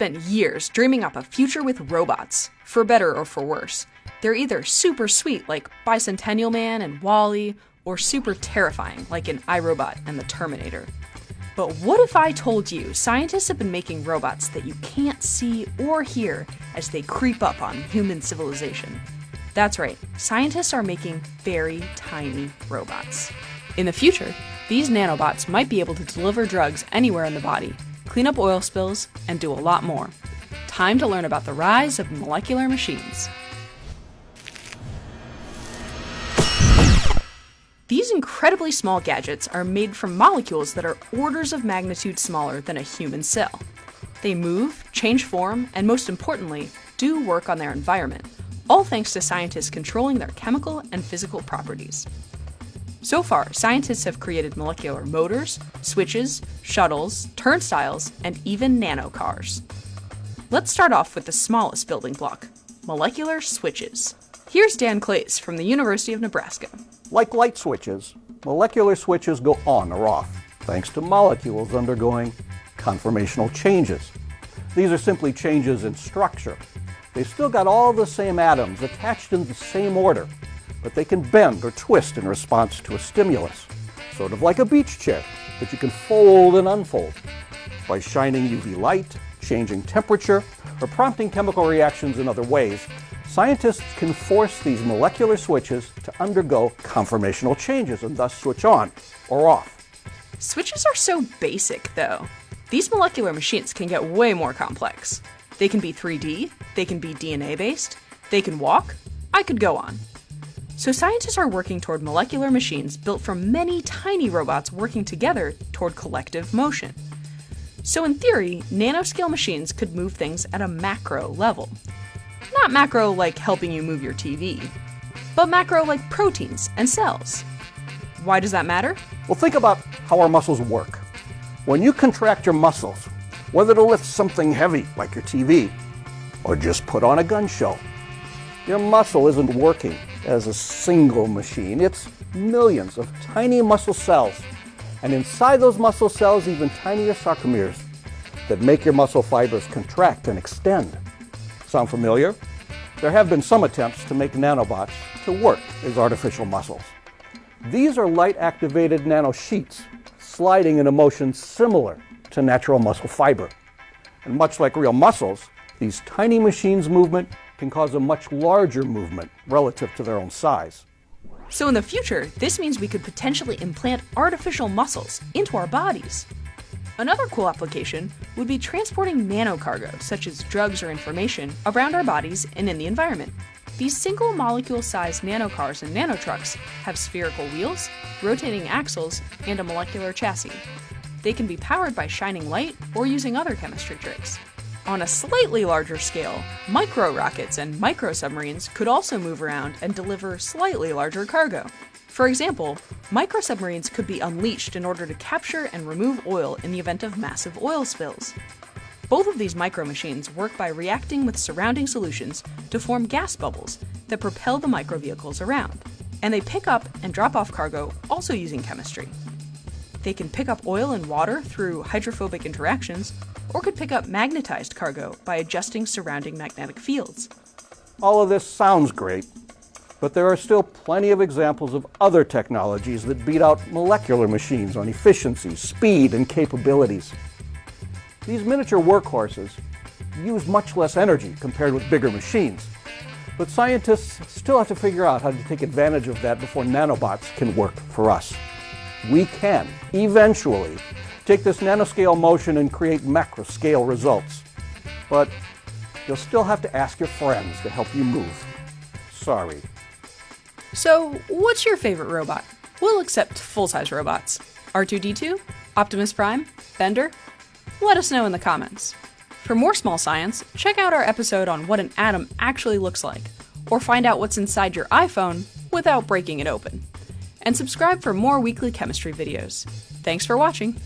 spent years dreaming up a future with robots, for better or for worse. They're either super sweet like Bicentennial Man and WALL-E, or super terrifying like in iRobot and the Terminator. But what if I told you scientists have been making robots that you can't see or hear as they creep up on human civilization? That's right, scientists are making very tiny robots. In the future, these nanobots might be able to deliver drugs anywhere in the body, clean up oil spills, and do a lot more. Time to learn about the rise of molecular machines. These incredibly small gadgets are made from molecules that are orders of magnitude smaller than a human cell. They move, change form, and most importantly, do work on their environment, all thanks to scientists controlling their chemical and physical properties. So far, scientists have created molecular motors, switches, shuttles, turnstiles, and even nanocars. Let's start off with the smallest building block, molecular switches. Here's Dan Clays from the University of Nebraska. Like light switches, molecular switches go on or off, thanks to molecules undergoing conformational changes. These are simply changes in structure. They've still got all the same atoms attached in the same order, but they can bend or twist in response to a stimulus, sort of like a beach chair that you can fold and unfold. By shining UV light, changing temperature, or prompting chemical reactions in other ways, scientists can force these molecular switches to undergo conformational changes and thus switch on or off. Switches are so basic, though. These molecular machines can get way more complex. They can be 3D, they can be DNA-based, they can walk. I could go on. So scientists are working toward molecular machines built from many tiny robots working together toward collective motion. So in theory, nanoscale machines could move things at a macro level. Not macro like helping you move your TV, but macro like proteins and cells. Why does that matter? Well, think about how our muscles work. When you contract your muscles, whether to lift something heavy like your TV, or just put on a gun show, your muscle isn't working as a single machine. It's millions of tiny muscle cells, and inside those muscle cells, even tinier sarcomeres that make your muscle fibers contract and extend. Sound familiar? There have been some attempts to make nanobots to work as artificial muscles. These are light-activated nanosheets, sliding in a motion similar to natural muscle fiber. And much like real muscles, these tiny machines' movement can cause a much larger movement relative to their own size. So in the future, this means we could potentially implant artificial muscles into our bodies. Another cool application would be transporting nanocargo, such as drugs or information, around our bodies and in the environment. These single molecule-sized nanocars and nanotrucks have spherical wheels, rotating axles, and a molecular chassis. They can be powered by shining light or using other chemistry tricks. On a slightly larger scale, micro-rockets and micro-submarines could also move around and deliver slightly larger cargo. For example, microsubmarines could be unleashed in order to capture and remove oil in the event of massive oil spills. Both of these micro-machines work by reacting with surrounding solutions to form gas bubbles that propel the micro-vehicles around, and they pick up and drop off cargo also using chemistry. They can pick up oil and water through hydrophobic interactions, or could pick up magnetized cargo by adjusting surrounding magnetic fields. All of this sounds great, but there are still plenty of examples of other technologies that beat out molecular machines on efficiency, speed, and capabilities. These miniature workhorses use much less energy compared with bigger machines, but scientists still have to figure out how to take advantage of that before nanobots can work for us. We can, eventually, take this nanoscale motion and create macroscale results. But you'll still have to ask your friends to help you move. Sorry. So, what's your favorite robot? We'll accept full-size robots. R2-D2? Optimus Prime? Bender? Let us know in the comments. For more small science, check out our episode on what an atom actually looks like, or find out what's inside your iPhone without breaking it open. And subscribe for more weekly chemistry videos. Thanks for watching!